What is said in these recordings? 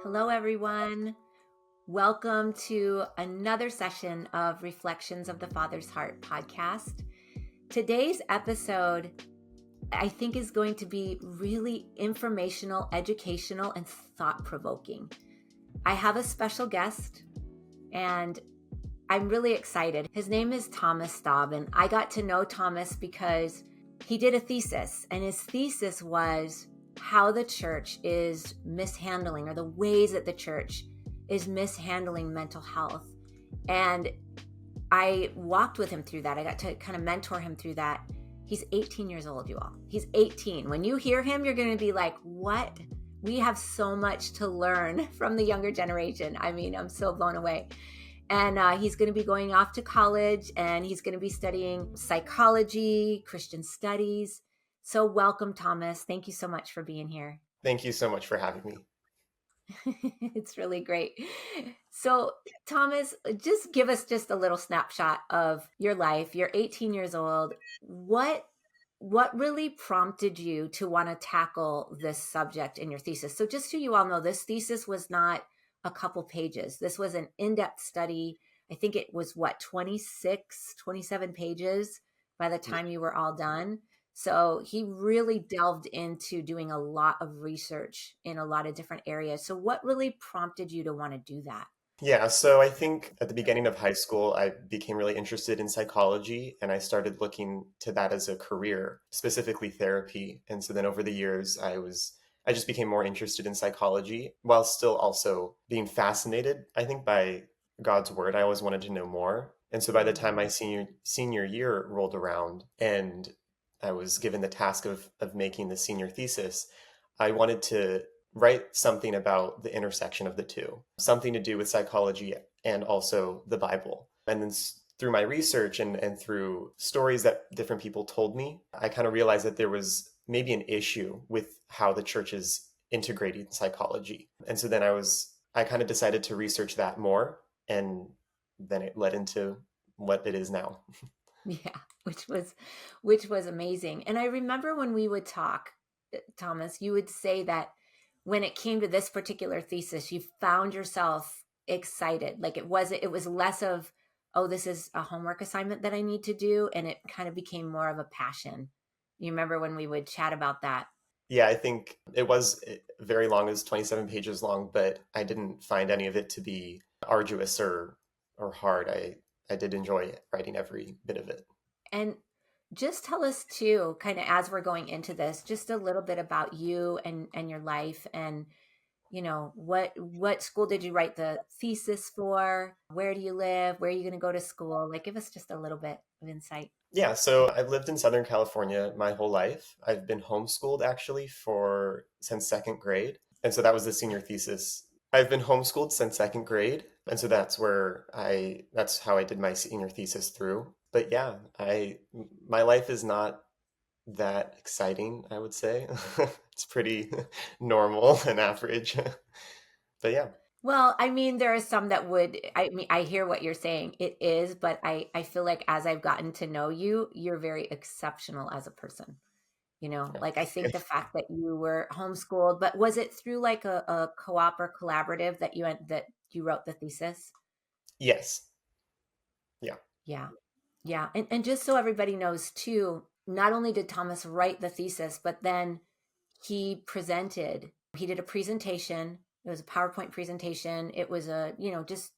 Hello, everyone. Welcome to another session of Reflections of the Father's Heart podcast. Today's episode, I think, is going to be really informational, educational, and thought-provoking. I have a special guest, and I'm really excited. His name is Thomas Staub, and I got to know Thomas because he did a thesis, and his thesis was how the church is mishandling, or the ways that the church is mishandling mental health. And I walked with him through that. I got to kind of mentor him through that. He's 18 years old, you all. He's 18. When you hear him, you're going to be like, what? We have so much to learn from the younger generation. I mean, I'm so blown away. And he's going to be going off to college, and he's going to be studying psychology, Christian studies. So welcome, Thomas. Thank you so much for being here. Thank you so much for having me. It's really great. So, Thomas, just give us just a little snapshot of your life. You're 18 years old. What really prompted you to want to tackle this subject in your thesis? So just so you all know, this thesis was not a couple pages. This was an in-depth study. I think it was 26, 27 pages by the time you were all done. So he really delved into doing a lot of research in a lot of different areas. So what really prompted you to want to do that? Yeah, so I think at the beginning of high school, I became really interested in psychology, and I started looking to that as a career, specifically therapy. And so then over the years, I just became more interested in psychology while still also being fascinated, I think, by God's word. I always wanted to know more. And so by the time my senior year rolled around and I was given the task of making the senior thesis, I wanted to write something about the intersection of the two, something to do with psychology and also the Bible. And then through my research and through stories that different people told me, I kind of realized that there was maybe an issue with how the church is integrating psychology. And so then I kind of decided to research that more, and then it led into what it is now. Yeah, which was amazing. And I remember when we would talk, Thomas, you would say that when it came to this particular thesis, you found yourself excited. Like it was less of, oh, this is a homework assignment that I need to do, and it kind of became more of a passion. You remember when we would chat about that? Yeah, I think it was very long. It was 27 pages long, but I didn't find any of it to be arduous or hard. I did enjoy writing every bit of it. And just tell us too, kind of as we're going into this, just a little bit about you and your life, and what school did you write the thesis for? Where do you live? Where are you going to go to school? Like, give us just a little bit of insight. Yeah, so I've lived in Southern California my whole life. I've been homeschooled actually for since second grade. And so that was the senior thesis. I've been homeschooled since second grade. And so that's how I did my senior thesis through. But yeah, my life is not that exciting, I would say. It's pretty normal and average. But yeah. Well, I mean, there are some that would, I mean, I hear what you're saying. It is, but I feel like as I've gotten to know you, you're very exceptional as a person. Like I think the fact that you were homeschooled, but was it through like a co-op or collaborative that you wrote the thesis? Yes. Yeah. Yeah. Yeah. And just so everybody knows too, not only did Thomas write the thesis, but then he did a presentation. It was a PowerPoint presentation. It was just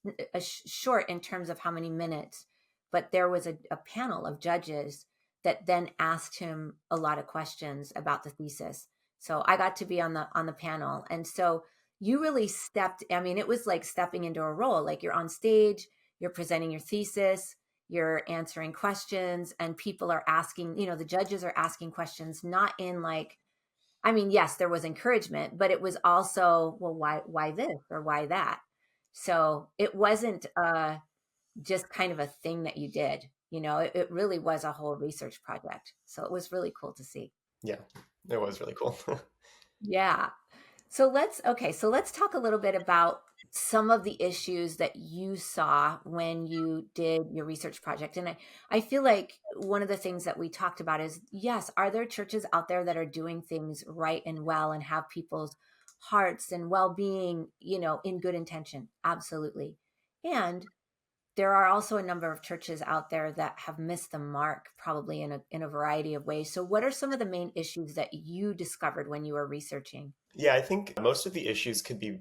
short in terms of how many minutes, but there was a panel of judges that then asked him a lot of questions about the thesis. So I got to be on the panel. And so you really I mean, it was like stepping into a role, like you're on stage, you're presenting your thesis, you're answering questions, and people are asking, the judges are asking questions, not in like, I mean, yes, there was encouragement, but it was also, well, why this or why that? So it wasn't just kind of a thing that you did. It really was a whole research project. So it was really cool to see. Yeah. It was really cool. Yeah. So let's talk a little bit about some of the issues that you saw when you did your research project. And I feel like one of the things that we talked about is, yes, are there churches out there that are doing things right and well and have people's hearts and well-being, in good intention. Absolutely. And there are also a number of churches out there that have missed the mark, probably in a variety of ways. So what are some of the main issues that you discovered when you were researching? Yeah, I think most of the issues could be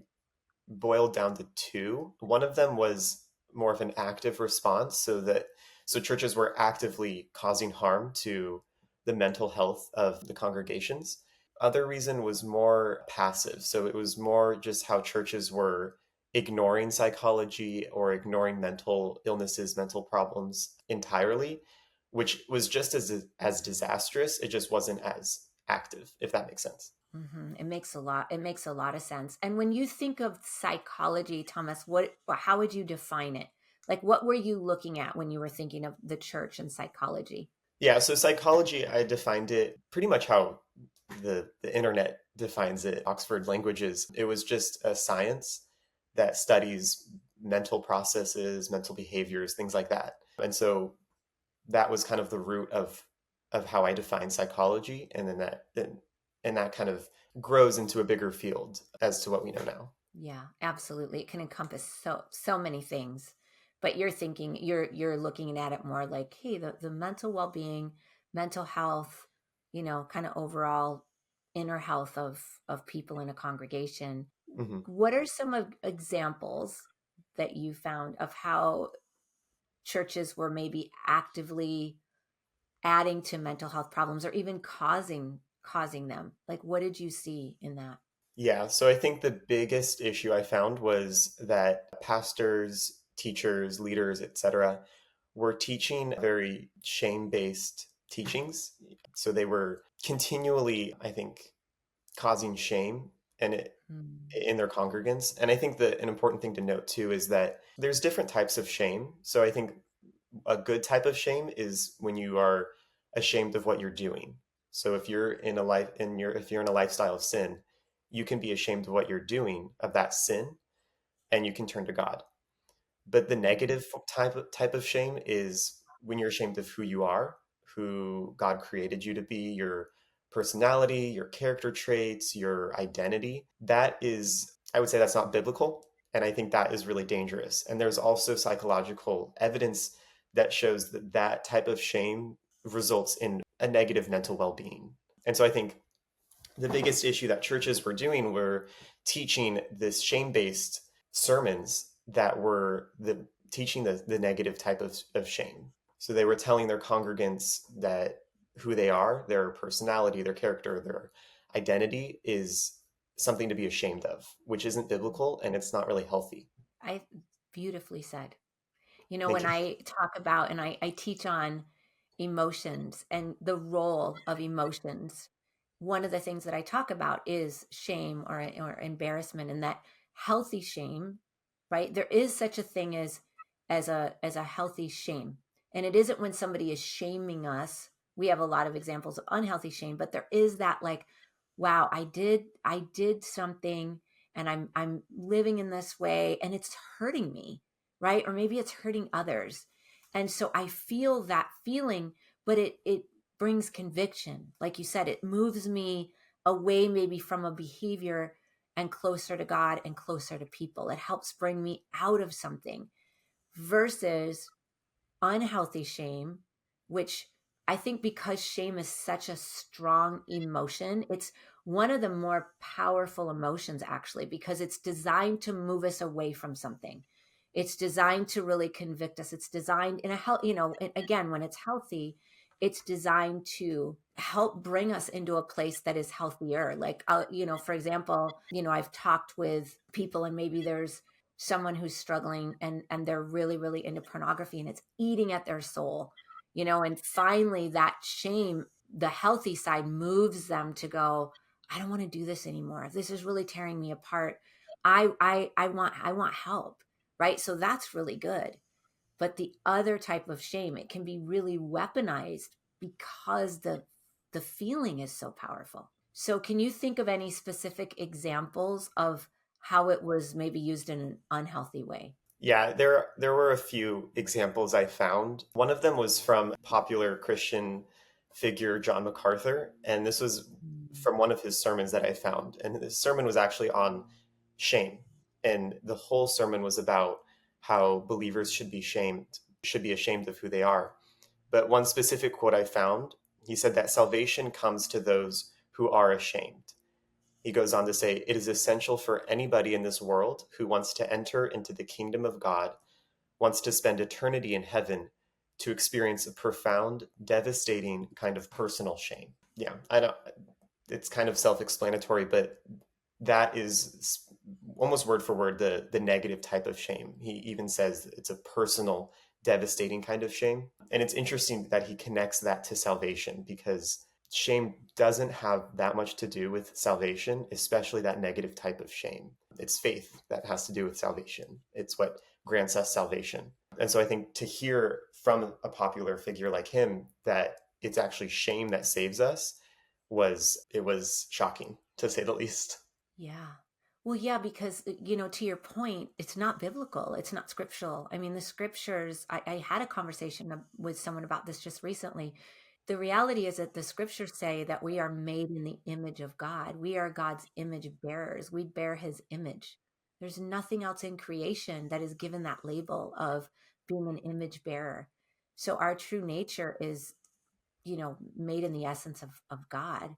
boiled down to two. One of them was more of an active response, so churches were actively causing harm to the mental health of the congregations. Other reason was more passive. So it was more just how churches were ignoring psychology or ignoring mental illnesses, mental problems entirely, which was just as disastrous. It just wasn't as active, if that makes sense. It makes a lot of sense. And when you think of psychology, Thomas, how would you define it? Like, what were you looking at when you were thinking of the church and psychology? Yeah, so psychology, I defined it pretty much how the internet defines it, Oxford Languages. It was just a science that studies mental processes, mental behaviors, things like that. And so that was kind of the root of how I define psychology, and and that kind of grows into a bigger field as to what we know now. Yeah, absolutely. It can encompass so many things. But you're looking at it more like, hey, the mental well-being, mental health, kind of overall inner health of people in a congregation. Hmm. What are some of examples that you found of how churches were maybe actively adding to mental health problems or even causing them? Like, what did you see in that? Yeah, so I think the biggest issue I found was that pastors, teachers, leaders, etc., were teaching very shame-based teachings. So they were continually, I think, causing shame and Mm. in their congregants. And I think that an important thing to note too is that there's different types of shame. So I think a good type of shame is when you are ashamed of what you're doing. So if you're in a if you're in a lifestyle of sin, you can be ashamed of what you're doing of that sin, and you can turn to God. But the negative type of shame is when you're ashamed of who you are, who God created you to be, your personality, your character traits, your identity. That is, I would say that's not biblical. And I think that is really dangerous. And there's also psychological evidence that shows that that type of shame results in a negative mental well being. And so I think the biggest issue that churches were doing were teaching this shame-based sermons that were teaching the negative type of shame. So they were telling their congregants that who they are, their personality, their character, their identity is something to be ashamed of, which isn't biblical and it's not really healthy. I Beautifully said. Thank When you. I talk about and I teach on emotions and the role of emotions, one of the things that I talk about is shame or embarrassment, and that healthy shame, right? There is such a thing as a healthy shame. And it isn't when somebody is shaming us. We have a lot of examples of unhealthy shame, but there is that, like, wow, I did something, and I'm living in this way and it's hurting me, right? Or maybe it's hurting others. And so I feel that feeling, but it brings conviction. Like you said, it moves me away maybe from a behavior and closer to God and closer to people. It helps bring me out of something versus unhealthy shame, which I think because shame is such a strong emotion, it's one of the more powerful emotions actually, because it's designed to move us away from something. It's designed to really convict us. It's designed in a health, again, when it's healthy, it's designed to help bring us into a place that is healthier. Like, for example, I've talked with people and maybe there's someone who's struggling and they're really really into pornography and it's eating at their soul, and finally that shame, the healthy side, moves them to go, I don't want to do this anymore. This is really tearing me apart. I want help, right? So that's really good. But the other type of shame, it can be really weaponized because the feeling is so powerful. So can you think of any specific examples of how it was maybe used in an unhealthy way? Yeah, there were a few examples I found. One of them was from popular Christian figure John MacArthur, and this was from one of his sermons that I found. And his sermon was actually on shame. And the whole sermon was about how believers should be ashamed of who they are. But one specific quote I found, he said that salvation comes to those who are ashamed. He goes on to say, it is essential for anybody in this world who wants to enter into the kingdom of God, wants to spend eternity in heaven, to experience a profound, devastating kind of personal shame. Yeah, I don't, it's kind of self-explanatory, but that is almost word for word the negative type of shame. He even says it's a personal, devastating kind of shame. And it's interesting that he connects that to salvation, because shame doesn't have that much to do with salvation, especially that negative type of shame. It's faith that has to do with salvation. It's what grants us salvation. And so I think to hear from a popular figure like him that it's actually shame that saves us was shocking, to say the least. Yeah. Well, yeah, because, to your point, it's not biblical. It's not scriptural. I mean, the scriptures, I had a conversation with someone about this just recently. The reality is that the scriptures say that we are made in the image of God. We are God's image bearers. We bear his image. There's nothing else in creation that is given that label of being an image bearer. So our true nature is, made in the essence of God.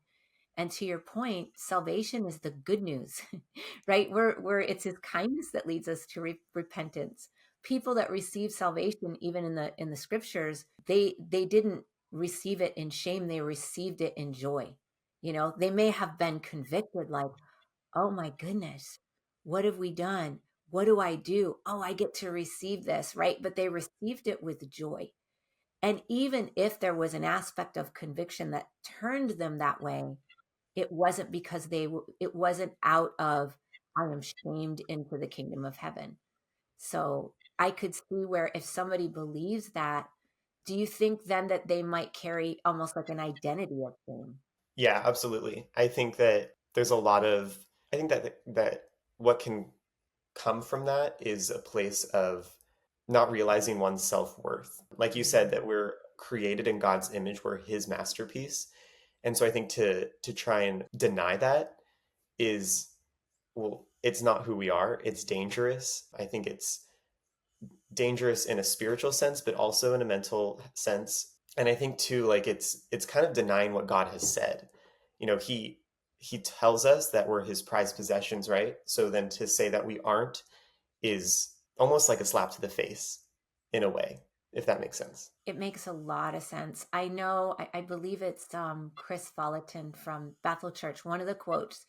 And to your point, salvation is the good news, right? We're it's his kindness that leads us to repentance. People that receive salvation, even in the scriptures, they didn't receive it in shame; they received it in joy. They may have been convicted, like, "Oh my goodness, what have we done? What do I do? Oh, I get to receive this, right?" But they received it with joy. And even if there was an aspect of conviction that turned them that way, it wasn't because it wasn't out of, I am shamed into the kingdom of heaven. So I could see where if somebody believes that, do you think then that they might carry almost like an identity of shame? Yeah, absolutely. I think that there's a lot of, I think that what can come from that is a place of not realizing one's self-worth. Like you said, Mm. that we're created in God's image, we're his masterpiece. And so I think to try and deny that is, well, it's not who we are. It's dangerous. I think it's dangerous in a spiritual sense, but also in a mental sense. And I think too, like it's kind of denying what God has said. He tells us that we're his prized possessions, right? So then to say that we aren't is almost like a slap to the face in a way, if that makes sense. It makes a lot of sense. I know, I believe it's Chris Folleton from Bethel Church. One of the quotes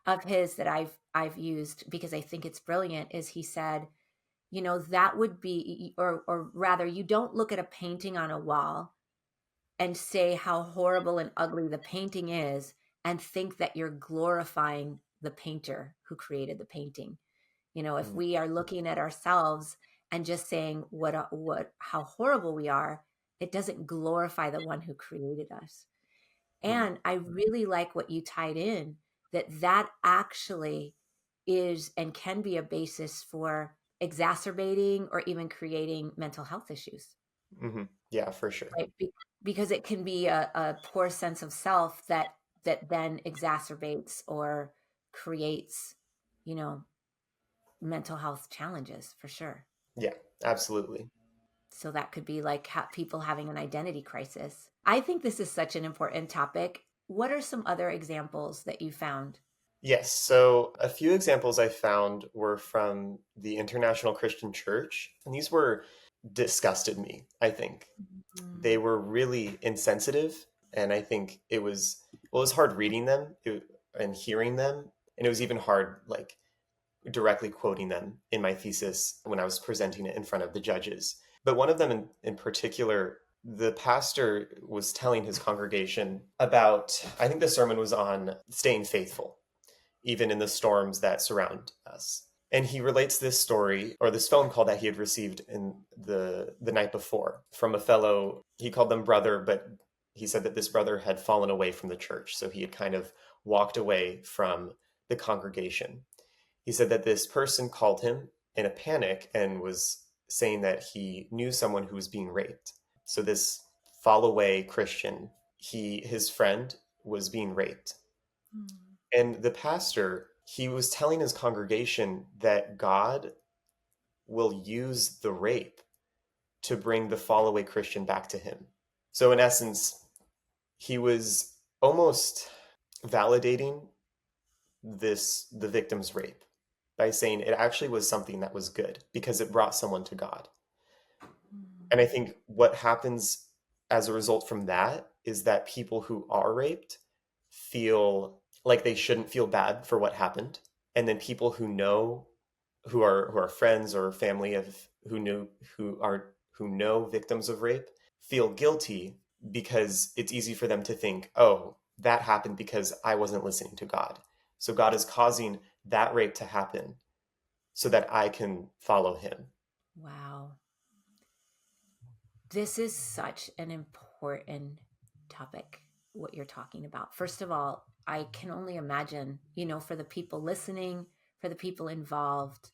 of his that I've used because I think it's brilliant is he said, that would be, or rather, you don't look at a painting on a wall and say how horrible and ugly the painting is and think that you're glorifying the painter who created the painting. If Mm, we are looking at ourselves and just saying how horrible we are, it doesn't glorify the one who created us. mm, And I really like what you tied in, that actually is and can be a basis for exacerbating or even creating mental health issues, hmm. Yeah, for sure. right? Because it can be a poor sense of self that then exacerbates or creates, you know, mental health challenges for sure. Yeah, absolutely. So that could be like people having an identity crisis. I think this is such an important topic. What are some other examples that you found? Yes. So a few examples I found were from the International Christian Church, and these were disgusted me, I think. They Mm, were really insensitive, and I think it was hard reading them and hearing them, and it was even hard like directly quoting them in my thesis when I was presenting it in front of the judges. But one of them in particular, the pastor was telling his congregation about, I think the sermon was on staying faithful even in the storms that surround us. And he relates this story or this phone call that he had received in the night before from a fellow. He called them brother, but he said that this brother had fallen away from the church, so he had kind of walked away from the congregation. He said that this person called him in a panic and was saying that he knew someone who was being raped. So this fall away Christian, his friend was being raped, Mm. And the pastor, he was telling his congregation that God will use the rape to bring the fallaway Christian back to him. So, in essence, he was almost validating the victim's rape by saying it actually was something that was good because it brought someone to God. Mm. And I think what happens as a result from that is that people who are raped feel like they shouldn't feel bad for what happened. And then people who know who are friends or family of who know victims of rape feel guilty because it's easy for them to think, oh, that happened because I wasn't listening to God. So God is causing that rape to happen so that I can follow him. Wow. This is such an important topic, what you're talking about. First of all, I can only imagine, for the people listening, for the people involved,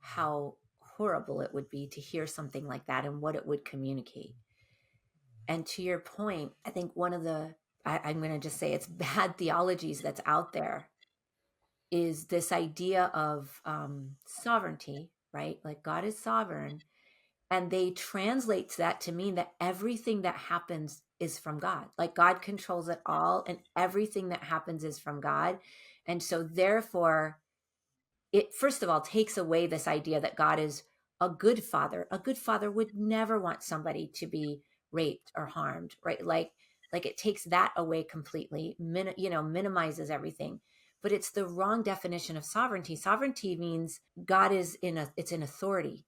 how horrible it would be to hear something like that and what it would communicate. And to your point, I think one of I'm going to just say it's bad theologies that's out there is this idea of sovereignty, right? Like God is sovereign. And they translate that to mean that everything that happens is from God. Like God controls it all, and everything that happens is from God. And so, therefore, it first of all takes away this idea that God is a good father. A good father would never want somebody to be raped or harmed, right? Like it takes that away completely, minimizes everything. But it's the wrong definition of sovereignty. Sovereignty means God is it's in authority.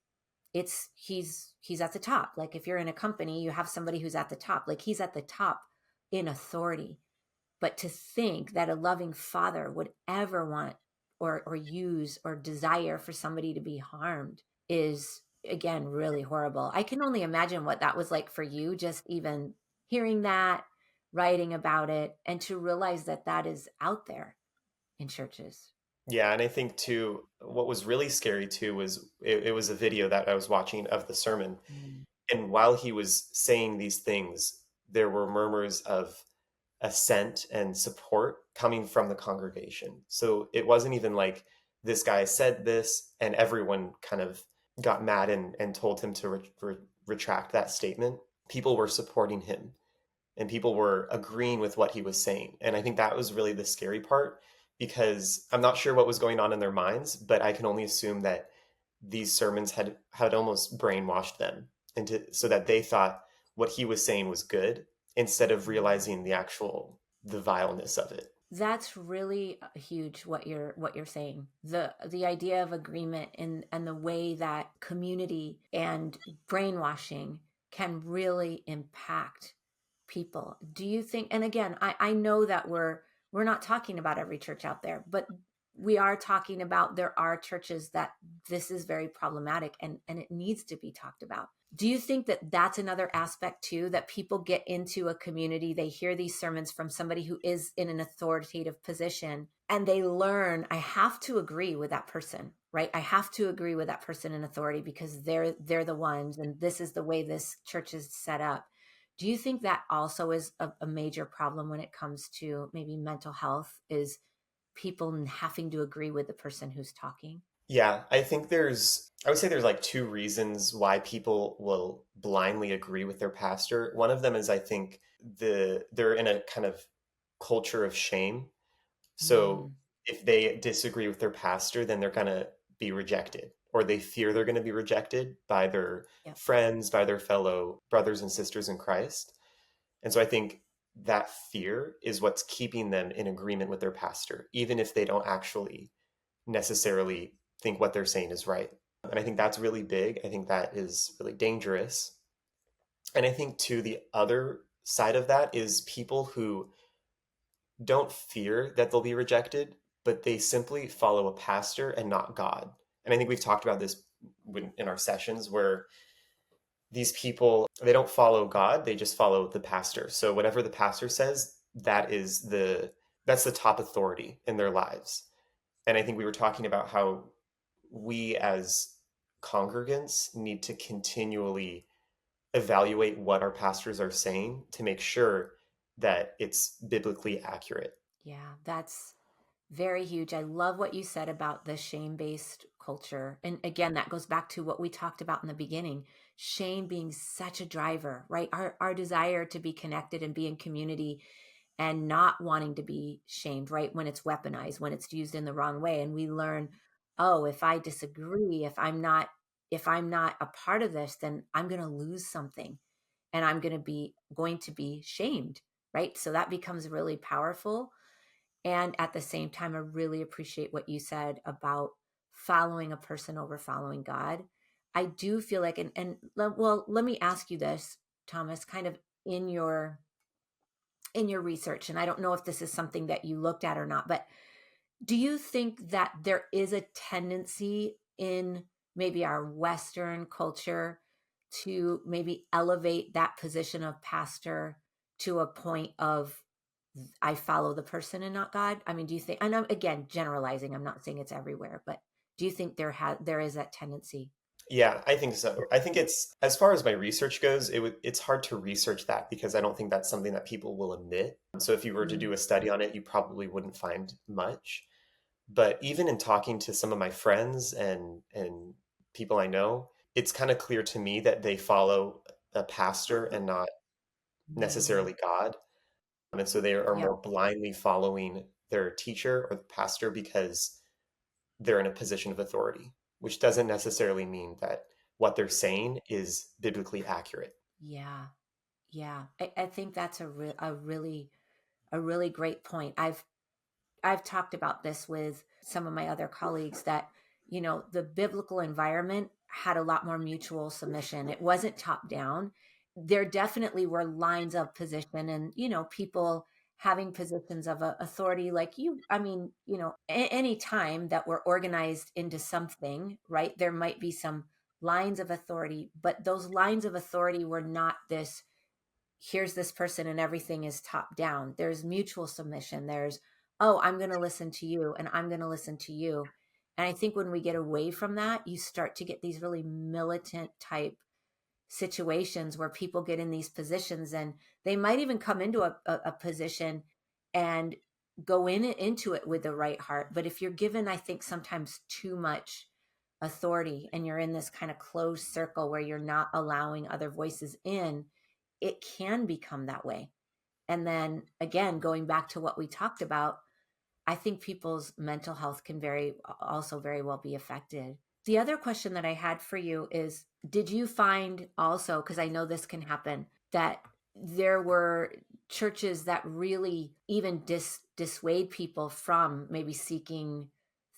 It's he's at the top. Like if you're in a company, you have somebody who's at the top. Like he's at the top in authority. But to think that a loving father would ever want or use or desire for somebody to be harmed is, again, really horrible. I can only imagine what that was like for you, just even hearing that, writing about it, and to realize that that is out there in churches. Yeah, and I think too, what was really scary too was it was a video that I was watching of the sermon. Mm. And while he was saying these things, there were murmurs of assent and support coming from the congregation. So it wasn't even like this guy said this and everyone kind of got mad and told him to retract that statement. People were supporting him and people were agreeing with what he was saying. And I think that was really the scary part because I'm not sure what was going on in their minds, but I can only assume that these sermons had almost brainwashed them into so that they thought what he was saying was good instead of realizing the vileness of it. That's really huge what you're saying. The idea of agreement and the way that community and brainwashing can really impact people. Do you think, and again, I know that we're not talking about every church out there, but we are talking about there are churches that this is very problematic and it needs to be talked about. Do you think that that's another aspect too, that people get into a community, they hear these sermons from somebody who is in an authoritative position and they learn, I have to agree with that person, right? I have to agree with that person in authority because they're the ones and this is the way this church is set up. Do you think that also is a major problem when it comes to maybe mental health, is people having to agree with the person who's talking? Yeah, I would say there's like two reasons why people will blindly agree with their pastor. One of them is I think they're in a kind of culture of shame. So Mm, if they disagree with their pastor, then they're going to be rejected, or they fear they're going to be rejected by their yeah. friends, by their fellow brothers and sisters in Christ. And so I think that fear is what's keeping them in agreement with their pastor, even if they don't actually necessarily think what they're saying is right. And I think that's really big. I think that is really dangerous. And I think, too, the other side of that is people who don't fear that they'll be rejected, but they simply follow a pastor and not God. And I think we've talked about this in our sessions where these people, they don't follow God, they just follow the pastor. So whatever the pastor says, that's the top authority in their lives. And I think we were talking about how we as congregants need to continually evaluate what our pastors are saying to make sure that it's biblically accurate. Yeah, that's very huge. I love what you said about the shame-based culture. And again, that goes back to what we talked about in the beginning. Shame being such a driver, right? Our desire to be connected and be in community and not wanting to be shamed, right? When it's weaponized, when it's used in the wrong way. And we learn, oh, if I disagree, if I'm not a part of this, then I'm going to lose something and I'm going to be shamed, right? So that becomes really powerful. And at the same time, I really appreciate what you said about following a person over following God. I do feel like, well, let me ask you this, Thomas, kind of in your in your research, and I don't know if this is something that you looked at or not, but do you think that there is a tendency in maybe our Western culture to maybe elevate that position of pastor to a point of I follow the person and not God? I mean, do you think, and I'm again generalizing, I'm not saying it's everywhere, but do you think there is that tendency? Yeah, I think so. I think it's, as far as my research goes, it's hard to research that because I don't think that's something that people will admit. So if you were to Mm, do a study on it, you probably wouldn't find much. But even in talking to some of my friends and people I know, it's kind of clear to me that they follow a pastor and not mm, necessarily God. And so they are yep. more blindly following their teacher or the pastor because they're in a position of authority, which doesn't necessarily mean that what they're saying is biblically accurate. Yeah. Yeah. I think that's a really great point. I've talked about this with some of my other colleagues that, the biblical environment had a lot more mutual submission. It wasn't top down. There definitely were lines of position and, people having positions of authority like you. I mean, any time that we're organized into something, right, there might be some lines of authority, but those lines of authority were not this here's this person and everything is top down. There's mutual submission. There's, oh, I'm going to listen to you and I'm going to listen to you. And I think when we get away from that, you start to get these really militant type situations where people get in these positions and they might even come into a position and go into it with the right heart. But if you're given, I think sometimes too much authority and you're in this kind of closed circle where you're not allowing other voices in, it can become that way. And then again, going back to what we talked about, I think people's mental health can very well be affected. The other question that I had for you is, did you find also, because I know this can happen, that there were churches that really even dissuade people from maybe seeking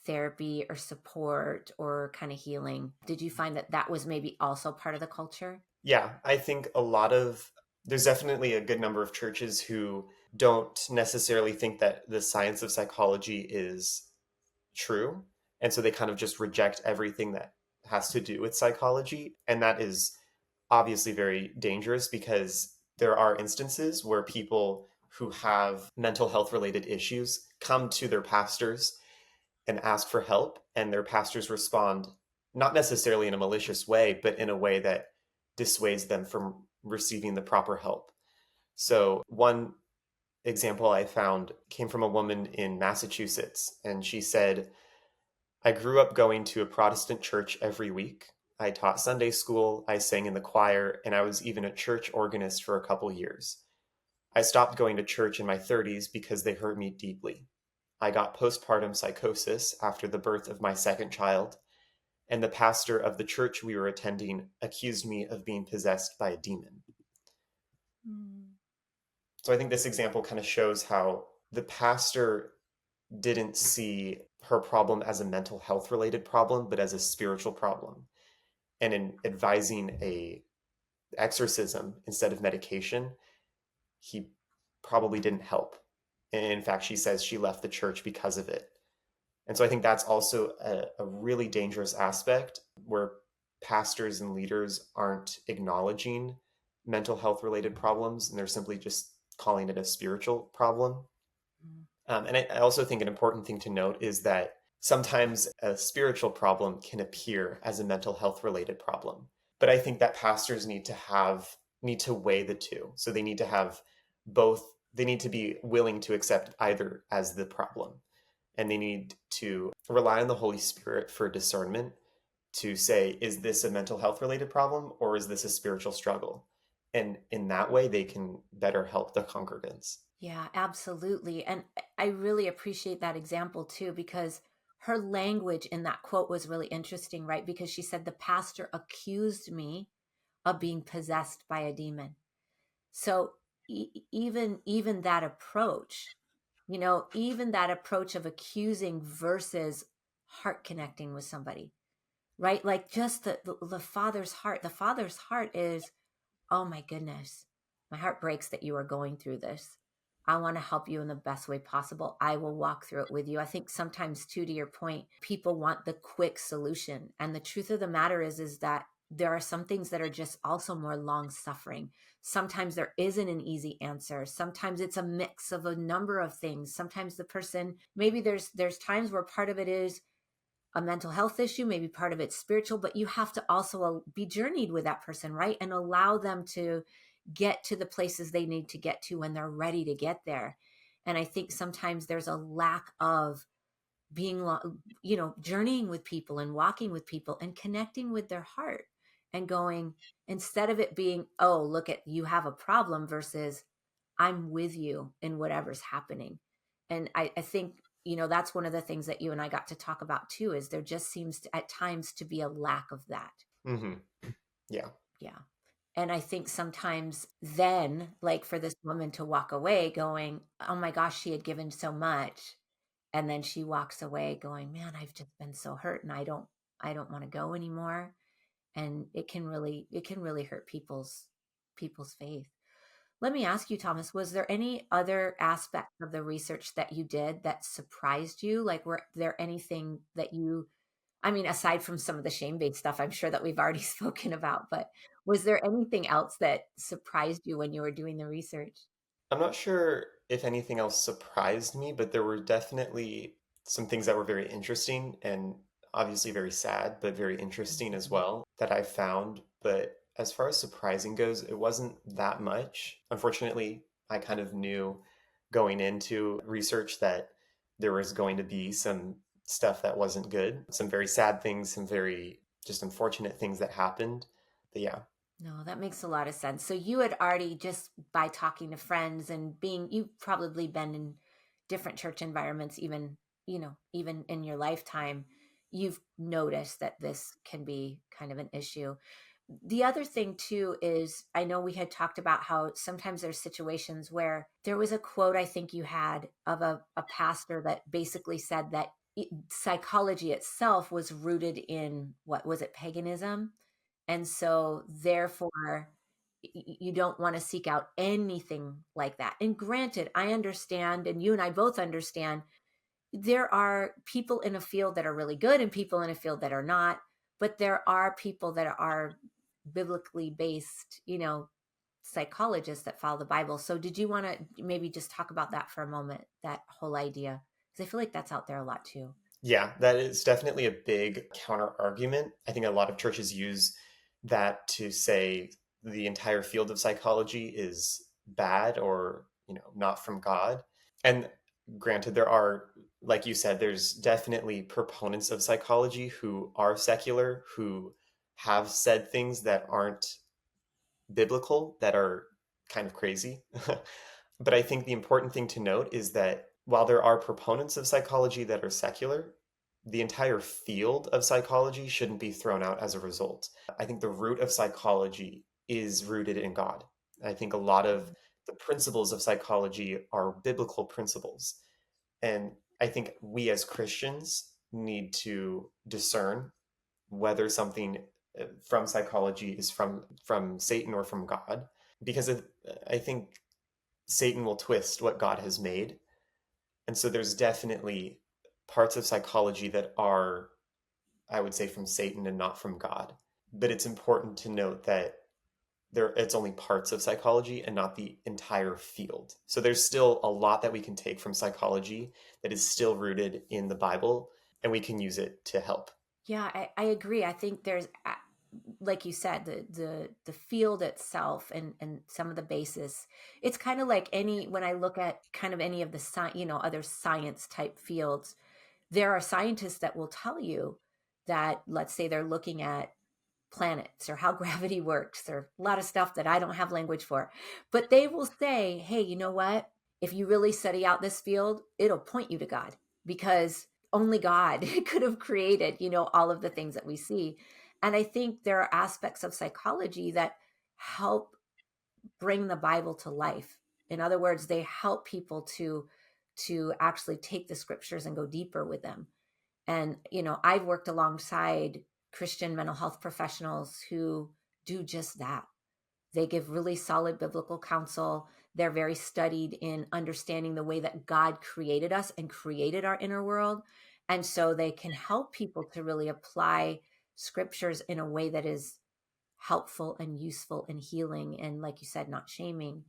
therapy or support or kind of healing? Did you find that that was maybe also part of the culture? Yeah, I think there's definitely a good number of churches who don't necessarily think that the science of psychology is true. And so they kind of just reject everything that has to do with psychology. And that is obviously very dangerous because there are instances where people who have mental health related issues come to their pastors and ask for help, and their pastors respond not necessarily in a malicious way, but in a way that dissuades them from receiving the proper help. So, one example I found came from a woman in Massachusetts, and she said, I grew up going to a Protestant church every week. I taught Sunday school, I sang in the choir, and I was even a church organist for a couple years. I stopped going to church in my 30s because they hurt me deeply. I got postpartum psychosis after the birth of my second child, and the pastor of the church we were attending accused me of being possessed by a demon. Mm, So I think this example kind of shows how the pastor didn't see her problem as a mental health related problem, but as a spiritual problem. And in advising a exorcism instead of medication, he probably didn't help. And in fact, she says she left the church because of it. And so I think that's also a really dangerous aspect where pastors and leaders aren't acknowledging mental health related problems and they're simply just calling it a spiritual problem. mm, And I also think an important thing to note is that sometimes a spiritual problem can appear as a mental health related problem. But I think that pastors need to weigh the two. So they need to have both they need to be willing to accept either as the problem. And they need to rely on the Holy Spirit for discernment to say, is this a mental health related problem or is this a spiritual struggle? And in that way, they can better help the congregants. Yeah, absolutely. And I really appreciate that example too, because her language in that quote was really interesting, right? Because she said, the pastor accused me of being possessed by a demon. So even that approach, even that approach of accusing versus heart connecting with somebody, right? Like just the father's heart is, oh my goodness, my heart breaks that you are going through this. I want to help you in the best way possible. I will walk through it with you. I think sometimes too, to your point, people want the quick solution. And the truth of the matter is that there are some things that are just also more long suffering. Sometimes there isn't an easy answer. Sometimes it's a mix of a number of things. Sometimes the person, maybe there's times where part of it is a mental health issue, maybe part of it's spiritual, but you have to also be journeyed with that person, right? And allow them to get to the places they need to get to when they're ready to get there. And I think sometimes there's a lack of being, journeying with people and walking with people and connecting with their heart and going, instead of it being, oh, look at, you have a problem versus I'm with you in whatever's happening. And I think, that's one of the things that you and I got to talk about too, is there just seems to, at times, to be a lack of that. Mm-hmm. Yeah. Yeah. And I think sometimes then, like for this woman to walk away going, oh my gosh, she had given so much. And then she walks away going, man, I've just been so hurt and I don't want to go anymore. And it can really hurt people's faith. Let me ask you, Thomas, was there any other aspect of the research that you did that surprised you? Like, were there anything that I mean, aside from some of the shame-based stuff, I'm sure that we've already spoken about, but was there anything else that surprised you when you were doing the research? I'm not sure if anything else surprised me, but there were definitely some things that were very interesting and obviously very sad, but very interesting as Mhm. well that I found. But as far as surprising goes, it wasn't that much. Unfortunately, I kind of knew going into research that there was going to be some stuff that wasn't good, some very sad things, some very just unfortunate things that happened. But yeah. No, that makes a lot of sense. So you had already, just by talking to friends and you've probably been in different church environments, even in your lifetime, you've noticed that this can be kind of an issue. The other thing too is, I know we had talked about how sometimes there's situations where there was a quote I think you had of a pastor that basically said that psychology itself was rooted in, what was it, paganism? And so therefore you don't want to seek out anything like that. And granted, I understand, and you and I both understand, there are people in a field that are really good and people in a field that are not, but there are people that are biblically based, psychologists that follow the Bible. So did you want to maybe just talk about that for a moment, that whole idea? Because I feel like that's out there a lot too. Yeah, that is definitely a big counter argument. I think a lot of churches use that to say the entire field of psychology is bad or, not from God. And granted, there are, like you said, there's definitely proponents of psychology who are secular, who have said things that aren't biblical, that are kind of crazy. But I think the important thing to note is that while there are proponents of psychology that are secular, the entire field of psychology shouldn't be thrown out as a result. I think the root of psychology is rooted in God. I think a lot of the principles of psychology are biblical principles. And I think we as Christians need to discern whether something from psychology is from Satan or from God, because I think Satan will twist what God has made. And so there's definitely parts of psychology that are, I would say, from Satan and not from God. But it's important to note that it's only parts of psychology and not the entire field. So there's still a lot that we can take from psychology that is still rooted in the Bible, and we can use it to help. Yeah, I agree. I think there's like you said, the field itself and some of the basis, it's kind of like when I look at kind of any of the other science type fields, there are scientists that will tell you that, let's say they're looking at planets or how gravity works or a lot of stuff that I don't have language for, but they will say, hey, you know what, if you really study out this field, it'll point you to God, because only God could have created, all of the things that we see. And I think there are aspects of psychology that help bring the Bible to life. In other words, they help people to actually take the scriptures and go deeper with them. And, I've worked alongside Christian mental health professionals who do just that. They give really solid biblical counsel. They're very studied in understanding the way that God created us and created our inner world. And so they can help people to really apply scriptures in a way that is helpful and useful and healing, and, like you said, not shaming.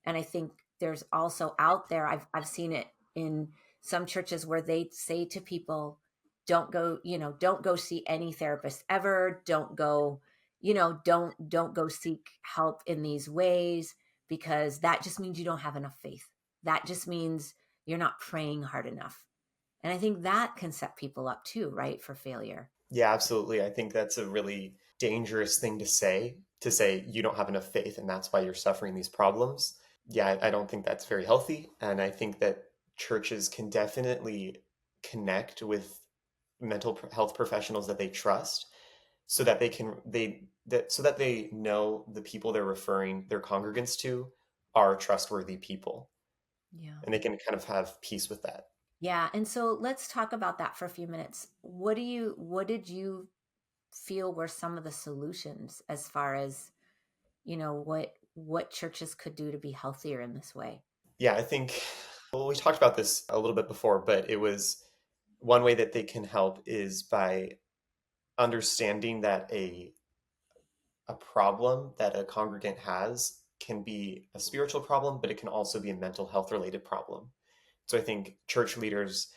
And I think there's also out there, I've seen it in some churches where they say to people, don't go see any therapist ever, don't go, don't go seek help in these ways, because that just means you don't have enough faith. That just means you're not praying hard enough. And I think that can set people up too, right, for failure. Yeah, absolutely. I think that's a really dangerous thing to say you don't have enough faith and that's why you're suffering these problems. Yeah, I don't think that's very healthy. And I think that churches can definitely connect with health professionals that they trust so that so that they know the people they're referring their congregants to are trustworthy people, Yeah. and they can kind of have peace with that. Yeah, and so let's talk about that for a few minutes. What did you feel were some of the solutions as far as, what churches could do to be healthier in this way? Yeah, I think, well, we talked about this a little bit before, but it was one way that they can help is by understanding that a problem that a congregant has can be a spiritual problem, but it can also be a mental health related problem. So I think church leaders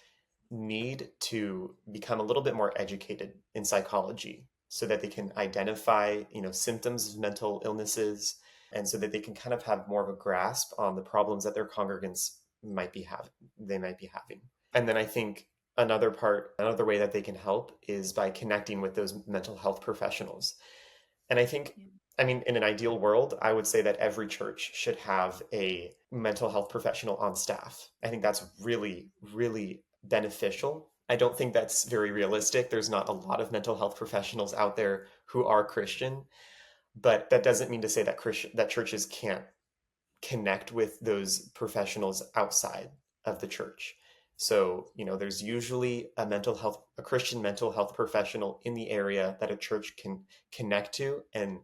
need to become a little bit more educated in psychology so that they can identify, symptoms of mental illnesses, and so that they can kind of have more of a grasp on the problems that their congregants might be having. And then I think another way that they can help is by connecting with those mental health professionals. And I think, Yeah. I mean, in an ideal world, I would say that every church should have a mental health professional on staff. I think that's really, really beneficial. I don't think that's very realistic. There's not a lot of mental health professionals out there who are Christian, but that doesn't mean to say that that churches can't connect with those professionals outside of the church. So, there's usually a Christian mental health professional in the area that a church can connect to. And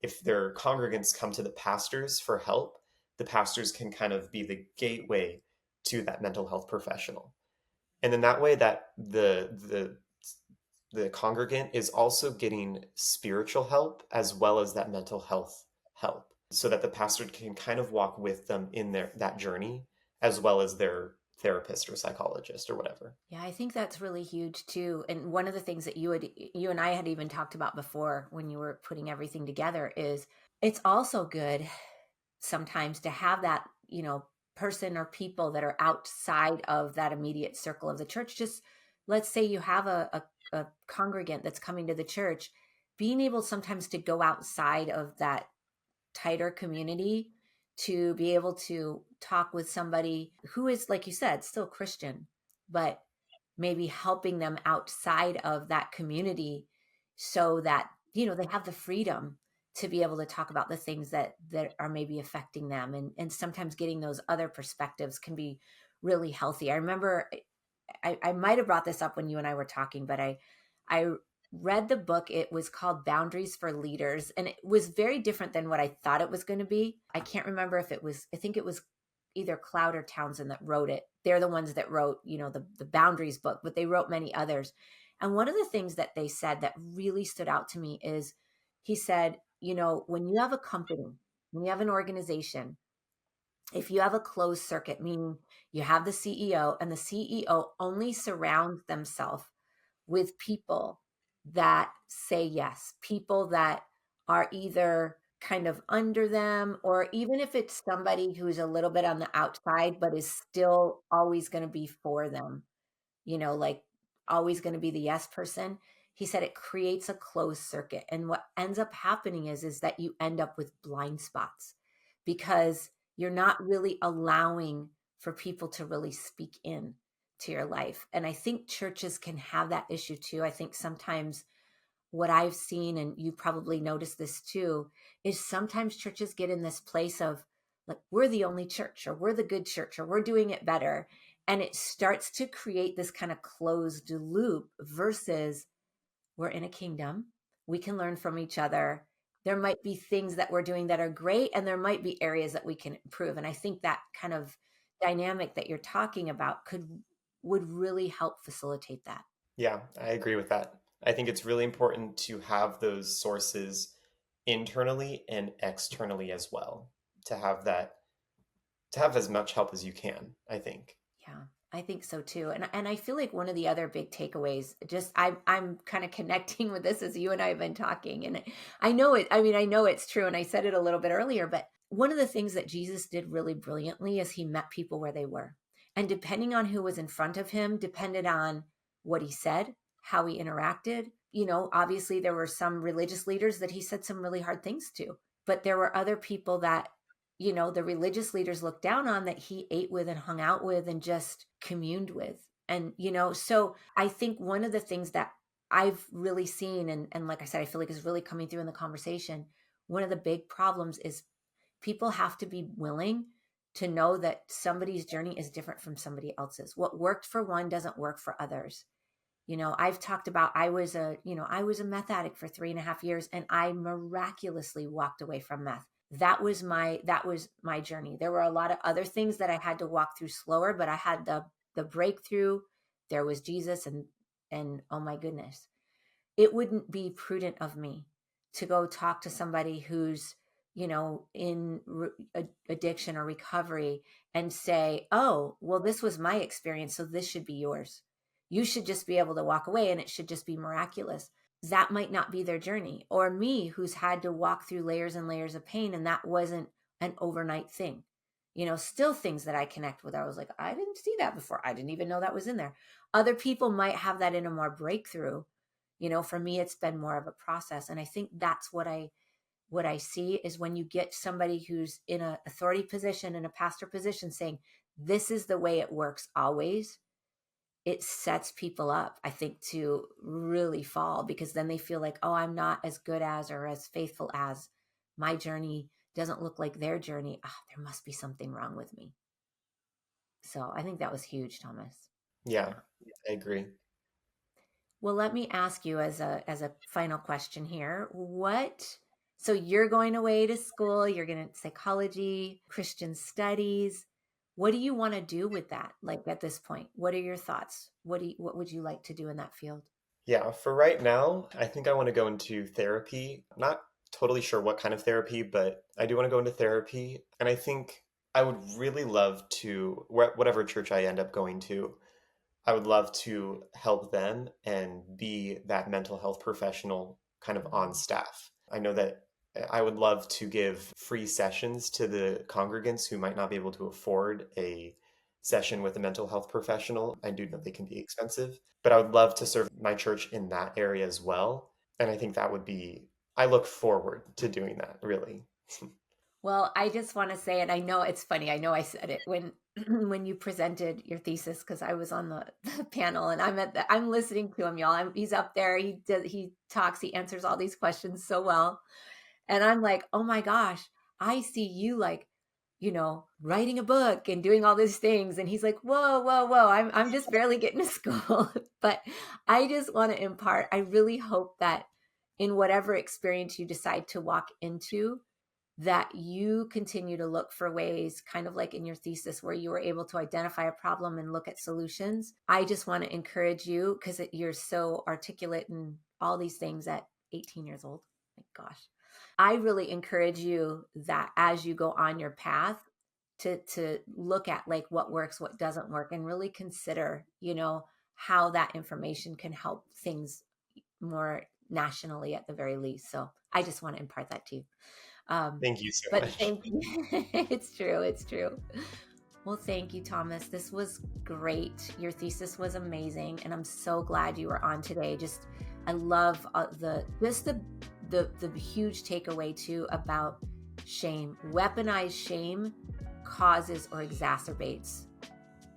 if their congregants come to the pastors for help, the pastors can kind of be the gateway to that mental health professional. And then that way that the congregant is also getting spiritual help as well as that mental health help, so that the pastor can kind of walk with them in that journey as well as their therapist or psychologist or whatever. Yeah, I think that's really huge too. And one of the things that you and I had even talked about before when you were putting everything together is it's also good sometimes to have that, person or people that are outside of that immediate circle of the church. Just let's say you have a congregant that's coming to the church, being able sometimes to go outside of that tighter community to be able to talk with somebody who is, like you said, still Christian, but maybe helping them outside of that community so that, they have the freedom to be able to talk about the things that are maybe affecting them. And sometimes getting those other perspectives can be really healthy. I remember I might have brought this up when you and I were talking, but I read the book. It was called Boundaries for Leaders, and it was very different than what I thought it was going to be. I can't remember if it was, I think it was either Cloud or Townsend that wrote it. They're the ones that wrote, the Boundaries book, but they wrote many others. And one of the things that they said that really stood out to me is he said, when you have a company, when you have an organization, if you have a closed circuit, meaning you have the CEO and the CEO only surrounds themselves with people that say yes, people that are either kind of under them, or even if it's somebody who's a little bit on the outside, but is still always going to be for them, like always going to be the yes person. He said it creates a closed circuit. And what ends up happening is that you end up with blind spots because you're not really allowing for people to really speak in to your life. And I think churches can have that issue too. I think sometimes what I've seen, and you probably noticed this too, is sometimes churches get in this place of like, we're the only church, or we're the good church, or we're doing it better. And it starts to create this kind of closed loop versus we're in a kingdom. We can learn from each other. There might be things that we're doing that are great, and there might be areas that we can improve. And I think that kind of dynamic that you're talking about would really help facilitate that. Yeah, I agree with that. I think it's really important to have those sources internally and externally as well, to have that, to have as much help as you can, I think. Yeah, I think so too. And I feel like one of the other big takeaways, just I'm kind of connecting with this as you and I have been talking. And I know it, I mean, I know it's true. And I said it a little bit earlier, but one of the things that Jesus did really brilliantly is he met people where they were. And depending on who was in front of him, depended on what he said, how he interacted. Obviously there were some religious leaders that he said some really hard things to, but there were other people that the religious leaders looked down on, that he ate with and hung out with and just communed with. And, so I think one of the things that I've really seen, and like I said, I feel like is really coming through in the conversation, one of the big problems is people have to be willing to know that somebody's journey is different from somebody else's. What worked for one doesn't work for others. I've talked about, I was a meth addict for 3.5 years, and I miraculously walked away from meth. That was my journey. There were a lot of other things that I had to walk through slower, but I had the breakthrough. There was Jesus, and oh my goodness, it wouldn't be prudent of me to go talk to somebody who's in addiction or recovery and say, oh, well, this was my experience, so this should be yours. You should just be able to walk away and it should just be miraculous. That might not be their journey. Or me, who's had to walk through layers and layers of pain, and that wasn't an overnight thing. Still things that I connect with. I was like, I didn't see that before. I didn't even know that was in there. Other people might have that in a more breakthrough. For me, it's been more of a process. And I think that's what I see is when you get somebody who's in an authority position, in a pastor position, saying, this is the way it works always, it sets people up, I think, to really fall, because then they feel like, oh, I'm not as good as or as faithful as, my journey doesn't look like their journey. There must be something wrong with me. So I think that was huge, Thomas. Yeah, I agree. Well, let me ask you as a final question here. So you're going away to school, you're going to psychology, Christian studies. What do you want to do with that? Like at this point, what are your thoughts? What would you like to do in that field? Yeah, for right now, I think I want to go into therapy. Not totally sure what kind of therapy, but I do want to go into therapy. And I think I would really love to, whatever church I end up going to, I would love to help them and be that mental health professional kind of on staff. I know that I would love to give free sessions to the congregants who might not be able to afford a session with a mental health professional. I do know they can be expensive, but I would love to serve my church in that area as well. And I think that would be, I look forward to doing that, really. Well, I just want to say, and I know it's funny, I know I said it when when you presented your thesis, because I was on the panel, and I'm listening to him, y'all. He's up there, he talks, he answers all these questions so well. And I'm like, oh my gosh, I see you like, writing a book and doing all these things. And he's like, whoa, whoa, whoa, I'm just barely getting to school. But I just want to impart, I really hope that in whatever experience you decide to walk into, that you continue to look for ways, kind of like in your thesis, where you were able to identify a problem and look at solutions. I just want to encourage you, because you're so articulate in all these things at 18 years old. My gosh. I really encourage you that as you go on your path, to look at like what works, what doesn't work, and really consider, how that information can help things more nationally at the very least. So I just want to impart that to you. Thank you so But much. thank you. It's true. It's true. Well, thank you, Thomas. This was great. Your thesis was amazing, and I'm so glad you were on today. I love the huge takeaway too about shame. Weaponized shame causes or exacerbates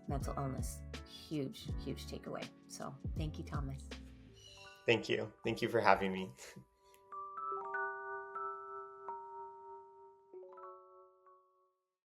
mental illness. Huge takeaway. So thank you, Thomas. Thank you. Thank you for having me.